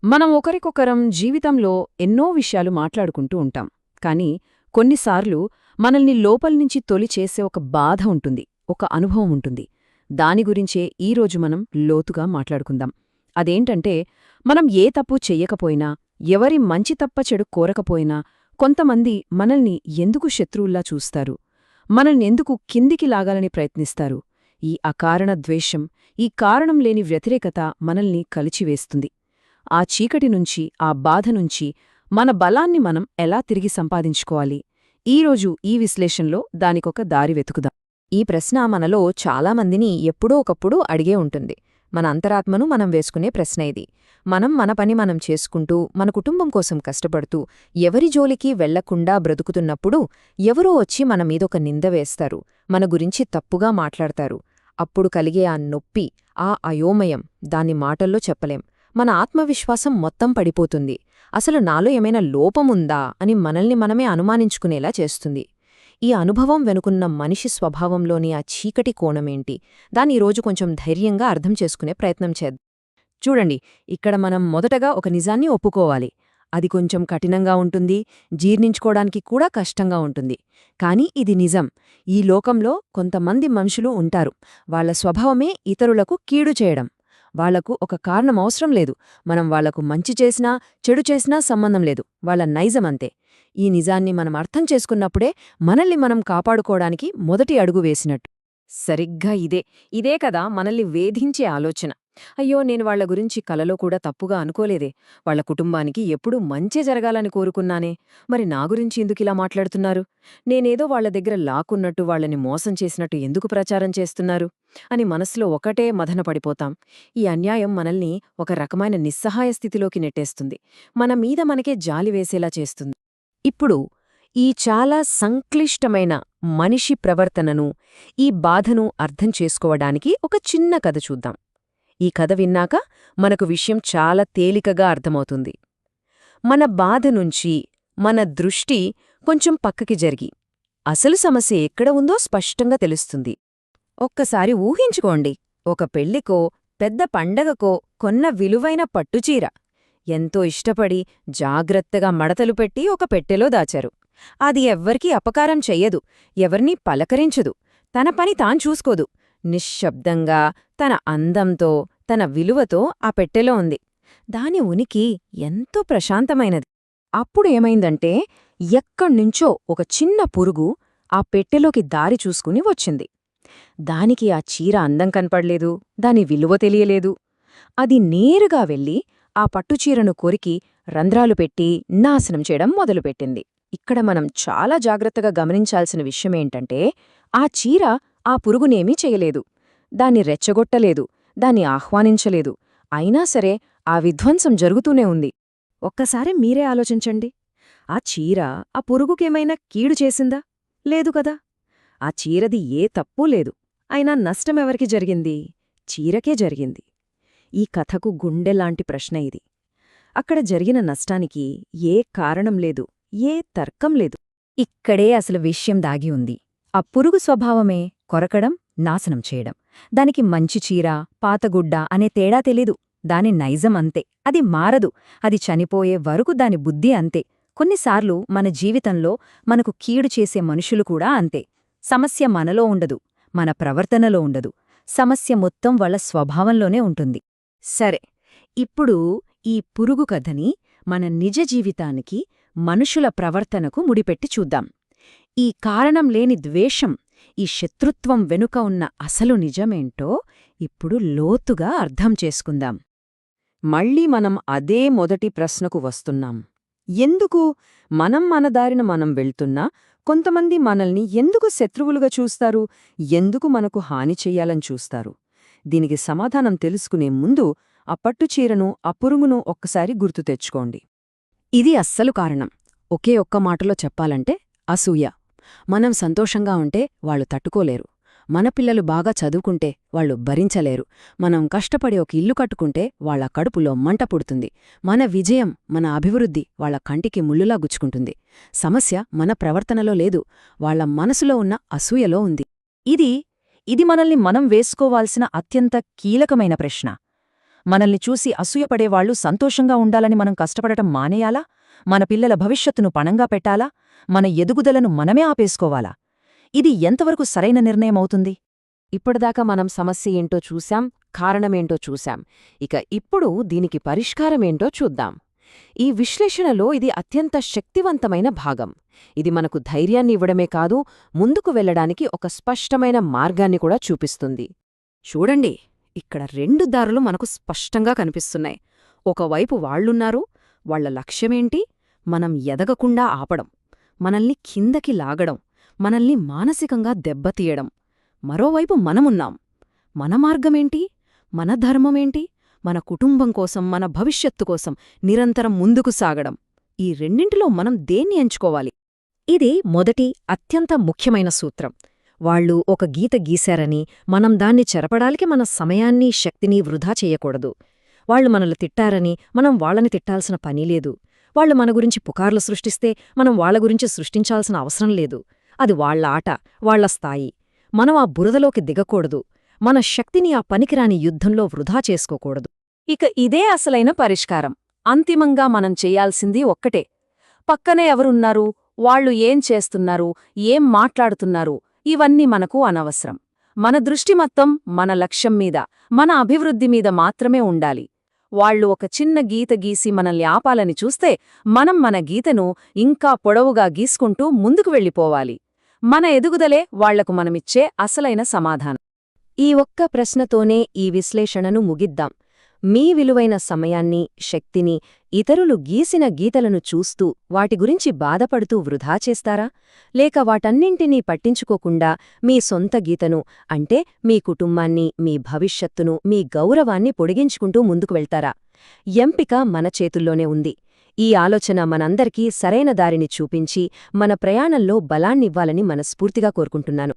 మనం ఒకరికొకరం జీవితంలో ఎన్నో విషయాలు మాట్లాడుకుంటూ ఉంటాం. కానీ కొన్నిసార్లు మనల్ని లోపల్నించి తొలి చేసే ఒక బాధ ఉంటుంది, ఒక అనుభవం ఉంటుంది. దాని గురించే ఈరోజు మనం లోతుగా మాట్లాడుకుందాం. అదేంటంటే, మనం ఏ తప్పు చెయ్యకపోయినా, ఎవరి మంచి తప్ప చెడు కోరకపోయినా, కొంతమంది మనల్ని ఎందుకు శత్రువుల్లా చూస్తారు, మనల్నెందుకు కిందికి లాగాలని ప్రయత్నిస్తారు. ఈ అకారణ ద్వేషం, ఈ కారణం లేని వ్యతిరేకత మనల్ని కలిచివేస్తుంది. ఆ చీకటి నుంచి, ఆ బాధ నుంచి మన బలాన్ని మనం ఎలా తిరిగి సంపాదించుకోవాలి? ఈరోజు ఈ విశ్లేషణలో దానికొక దారి వెతుకుదాం. ఈ ప్రశ్న మనలో చాలామందిని ఎప్పుడో ఒకప్పుడు అడిగే ఉంటుంది. మన అంతరాత్మను మనం వేసుకునే ప్రశ్న ఇది. మన పని మనం చేసుకుంటూ, మన కుటుంబం కోసం కష్టపడుతూ, ఎవరి జోలికి వెళ్లకుండా బ్రతుకుతున్నప్పుడు ఎవరో వచ్చి మన మీదొక నింద వేస్తారు, మన గురించి తప్పుగా మాట్లాడతారు. అప్పుడు కలిగే ఆ నొప్పి, ఆ అయోమయం, దాన్ని మాటల్లో చెప్పలేం. మన ఆత్మవిశ్వాసం మొత్తం పడిపోతుంది. అసలు నాలో ఏమైనా లోపముందా అని మనల్ని మనమే అనుమానించుకునేలా చేస్తుంది. ఈ అనుభవం వెనుకున్న మనిషి స్వభావంలోని ఆ చీకటి కోణమేంటి, దాన్ని ఈరోజు కొంచెం ధైర్యంగా అర్థం చేసుకునే ప్రయత్నం చేద్దాం. చూడండి, ఇక్కడ మనం మొదటగా ఒక నిజాన్ని ఒప్పుకోవాలి. అది కొంచెం కఠినంగా ఉంటుంది, జీర్ణించుకోవడానికి కూడా కష్టంగా ఉంటుంది. కానీ ఇది నిజం. ఈ లోకంలో కొంతమంది మనుషులు ఉంటారు. వాళ్ల స్వభావమే ఇతరులకు కీడు చేయడం. వాళ్లకు ఒక కారణం అవసరం లేదు. మనం వాళ్లకు మంచి చేసినా, చెడు చేసినా సంబంధం లేదు. వాళ్ల నైజమంతే. ఈ నిజాన్ని మనం అర్థం చేసుకున్నప్పుడే మనల్ని మనం కాపాడుకోవడానికి మొదటి అడుగు వేసినట్టు. సరిగ్గా ఇదే కదా మనల్ని వేధించే ఆలోచన. అయ్యో, నేను వాళ్ల గురించి కలలో కూడా తప్పుగా అనుకోలేదే. వాళ్ల కుటుంబానికి ఎప్పుడూ మంచే జరగాలని కోరుకున్నానే. మరి నా గురించి ఎందుకిలా మాట్లాడుతున్నారు? నేనేదో వాళ్ల దగ్గర లాక్కున్నట్టు, వాళ్లని మోసం చేసినట్టు ఎందుకు ప్రచారం చేస్తున్నారు అని మనసులో ఒకటే మదనపడిపోతాం. ఈ అన్యాయం మనల్ని ఒక రకమైన నిస్సహాయ స్థితిలోకి నెట్టేస్తుంది. మన మీద మనకే జాలి వేసేలా చేస్తుంది. ఇప్పుడు ఈ చాలా సంక్లిష్టమైన మనిషి ప్రవర్తనను, ఈ బాధను అర్థం చేసుకోవడానికి ఒక చిన్న కథ చూద్దాం. ఈ కథ విన్నాక మనకు విషయం చాలా తేలికగా అర్థమవుతుంది. మన బాధ నుంచి మన దృష్టి కొంచెం పక్కకి జరిగి అసలు సమస్య ఎక్కడ ఉందో స్పష్టంగా తెలుస్తుంది. ఒక్కసారి ఊహించుకోండి, ఒక పెళ్లికో, పెద్ద పండగకో కొన్న విలువైన పట్టుచీర ఎంతో ఇష్టపడి జాగ్రత్తగా మడతలు పెట్టి ఒక పెట్టెలో దాచారు. అది ఎవ్వరికీ అపకారం చెయ్యదు, ఎవర్నీ పలకరించదు, తన పని తాను చూసుకోదు. నిశ్శబ్దంగా, తన అందంతో, తన విలువతో ఆ పెట్టెలో ఉంది. దాని ఉనికి ఎంతో ప్రశాంతమైనది. అప్పుడు ఏమైందంటే, ఎక్కడ్నుంచో ఒక చిన్న పురుగు ఆ పెట్టెలోకి దారి చూసుకుని వచ్చింది. దానికి ఆ చీర అందం కనపడలేదు, దాని విలువ తెలియలేదు. అది నేరుగా వెళ్ళి ఆ పట్టుచీరను కొరికి రంధ్రాలు పెట్టి నాశనం చేయడం మొదలుపెట్టింది. ఇక్కడ మనం చాలా జాగ్రత్తగా గమనించాల్సిన విషయమేంటంటే, ఆ చీర ఆ పురుగునేమీ చెయ్యలేదు, దాన్ని రెచ్చగొట్టలేదు, దాన్ని ఆహ్వానించలేదు. అయినా సరే ఆ విధ్వంసం జరుగుతూనే ఉంది. ఒక్కసారి మీరే ఆలోచించండి. ఆ చీర ఆ పురుగుకేమైనా కీడు చేసిందా? లేదు కదా. ఆ చీరది ఏ తప్పూ లేదు. అయినా నష్టమెవరికి జరిగింది? చీరకే జరిగింది. ఈ కథకు గుండెలాంటి ప్రశ్న ఇది. అక్కడ జరిగిన నష్టానికి ఏ కారణం లేదు, ఏ తర్కం లేదు. ఇక్కడే అసలు విషయం దాగి ఉంది. ఆ పురుగు స్వభావమే కొరకడం, నాశనం చేయడం. దానికి మంచి చీర, పాతగుడ్డ అనే తేడా తెలీదు. దాని నైజం అంతే. అది మారదు. అది చనిపోయే వరకు దాని బుద్ధి అంతే. కొన్నిసార్లు మన జీవితంలో మనకు కీడు చేసే మనుషులు కూడా అంతే. సమస్య మనలో ఉండదు, మన ప్రవర్తనలో ఉండదు. సమస్య మొత్తం వాళ్ళ స్వభావంలోనే ఉంటుంది. సరే, ఇప్పుడు ఈ పురుగు కథని మన నిజ జీవితానికి, మనుషుల ప్రవర్తనకు ముడిపెట్టి చూద్దాం. ఈ కారణం లేని ద్వేషం, ఈ శత్రుత్వం వెనుక ఉన్న అసలు నిజమేంటో ఇప్పుడు లోతుగా అర్థం చేసుకుందాం. మళ్ళీ మనం అదే మొదటి ప్రశ్నకు వస్తున్నాం. ఎందుకు మనం మన దారిన మనం వెళ్తున్నా కొంతమంది మనల్ని ఎందుకు శత్రువులుగా చూస్తారు? ఎందుకు మనకు హాని చెయ్యాలని చూస్తారు? దీనికి సమాధానం తెలుసుకునే ముందు ఆ పట్టుచీరను, ఆ పురుగును ఒక్కసారి గుర్తు తెచ్చుకోండి. ఇది అస్సలు కారణం. ఒకే ఒక్క మాటలో చెప్పాలంటే అసూయ. మనం సంతోషంగా ఉంటే వాళ్ళు తట్టుకోలేరు. మన పిల్లలు బాగా చదువుకుంటే వాళ్ళు భరించలేరు. మనం కష్టపడి ఒక ఇల్లు కట్టుకుంటే వాళ్ల కడుపులో మంట పుడుతుంది. మన విజయం, మన అభివృద్ధి వాళ్ల కంటికి ముల్లులా గుచ్చుకుంటుంది. సమస్య మన ప్రవర్తనలో లేదు, వాళ్ల మనసులో ఉన్న అసూయలో ఉంది. ఇది మనల్ని మనం వేసుకోవాల్సిన అత్యంత కీలకమైన ప్రశ్న. మనల్ని చూసి అసూయపడేవాళ్లు సంతోషంగా ఉండాలని మనం కష్టపడటం మానేయాలా? మన పిల్లల భవిష్యత్తును పణంగా పెట్టాలా? మన ఎదుగుదలను మనమే ఆపేసుకోవాలా? ఇది ఎంతవరకు సరైన నిర్ణయమవుతుంది? ఇప్పటిదాకా మనం సమస్య ఏంటో చూశాం, కారణమేంటో చూశాం. ఇక ఇప్పుడు దీనికి పరిష్కారమేంటో చూద్దాం. ఈ విశ్లేషణలో ఇది అత్యంత శక్తివంతమైన భాగం. ఇది మనకు ధైర్యాన్ని ఇవ్వడమే కాదు, ముందుకు వెళ్లడానికి ఒక స్పష్టమైన మార్గాన్ని కూడా చూపిస్తుంది. చూడండి, ఇక్కడ 2 దారులు మనకు స్పష్టంగా కనిపిస్తున్నాయి. ఒకవైపు వాళ్లున్నారు, వాళ్ల లక్ష్యమేంటి? మనం ఎదగకుండా ఆపడం, మనల్ని కిందకి లాగడం, మనల్ని మానసికంగా దెబ్బతీయడం. మరోవైపు మనమున్నాం. మన మార్గమేంటి? మన ధర్మమేంటి? మన కుటుంబం కోసం, మన భవిష్యత్తు కోసం నిరంతరం ముందుకు సాగడం. ఈ రెండింటిలో మనం దేన్ని ఎంచుకోవాలి? ఇది మొదటి అత్యంత ముఖ్యమైన సూత్రం. వాళ్ళు ఒక గీత గీశారని మనం దాన్ని చెరపడానికి మన సమయాన్ని, శక్తిని వృధా చెయ్యకూడదు. వాళ్ళు మనల్ని తిట్టారని మనం వాళ్ళని తిట్టాల్సిన పనిలేదు. వాళ్ళు మన గురించి పుకార్లు సృష్టిస్తే మనం వాళ్ళ గురించి సృష్టించాల్సిన అవసరం లేదు. అది వాళ్ల ఆట, వాళ్ల స్థాయి. మనం ఆ బురదలోకి దిగకూడదు. మన శక్తిని ఆ పనికిరాని యుద్ధంలో వృధా చేసుకోకూడదు. ఇక ఇదే అసలైన పరిష్కారం. అంతిమంగా మనం చెయ్యాల్సింది ఒక్కటే. పక్కనే ఎవరున్నారు, వాళ్ళు ఏం చేస్తున్నారు, ఏం మాట్లాడుతున్నారు, ఇవన్నీ మనకు అనవసరం. మన దృష్టి మొత్తం మన లక్ష్యం మీద, మన అభివృద్ధి మీద మాత్రమే ఉండాలి. వాళ్ళు ఒక చిన్న గీత గీసి మనల్ని ఆపాలని చూస్తే మనం మన గీతను ఇంకా పొడవుగా గీసుకుంటూ ముందుకు వెళ్ళిపోవాలి. మన ఎదుగుదలే వాళ్లకు మనమిచ్చే అసలైన సమాధానం. ఈ ఒక్క ప్రశ్నతోనే ఈ విశ్లేషణను ముగిద్దాం. మీ విలువైన సమయాన్ని, శక్తిని ఇతరులు గీసిన గీతలను చూస్తూ వాటి గురించి బాధపడుతూ వృధా చేస్తారా? లేక వాటన్నింటినీ పట్టించుకోకుండా మీ సొంత గీతను, అంటే మీ కుటుంబాన్ని, మీ భవిష్యత్తును, మీ గౌరవాన్ని పొడిగించుకుంటూ ముందుకు వెళ్తారా? ఎంపిక మన చేతుల్లోనే ఉంది. ఈ ఆలోచన మనందరికీ సరైన దారిని చూపించి మన ప్రయాణంలో బలాన్నివ్వాలని మనస్ఫూర్తిగా కోరుకుంటున్నాను.